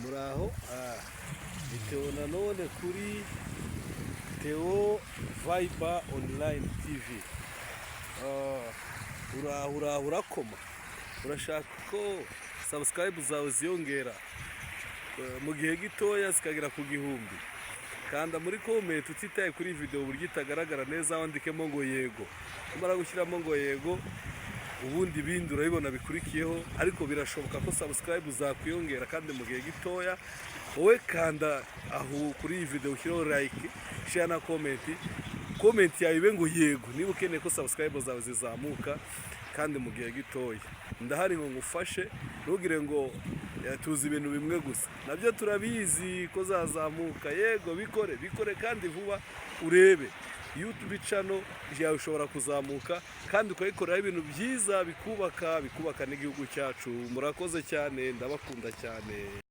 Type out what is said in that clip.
muraho bitewe nanone kuri Theo Viber Online TV. Urakoma urashaka ko subscribe zawe ziyongera mu gihe gitoya zikagera ku gihumbi, kanda muri comment utitaye kuri video buryo itagaragara neza, wandikemo ngo yego. Umara gushyiramo ngo yego, ubundi bindi urabibona bikurikiyeho, ariko birashoboka ko subscribe zakwiyongera kandi mu gihe gitoya. Wowe kanda aho kuri iyi video ushyiraho like, share na comment yawe ibe ngo yego niba ukeneye ko subscribe zawe zizamuka kandi mu gihe gitoya. Ndahari ngo ngufashe, ntugire ngo tuzi ibintu bimwe gusa, nabyo turabizi ko zazamuka. Yego bikore kandi vuba, urebe YouTube channel yawe ushobora kuzamuka kandi ukayikorera ibintu byiza bikubaka n'igihugu cyacu. Murakoze cyane, ndabakunda cyane.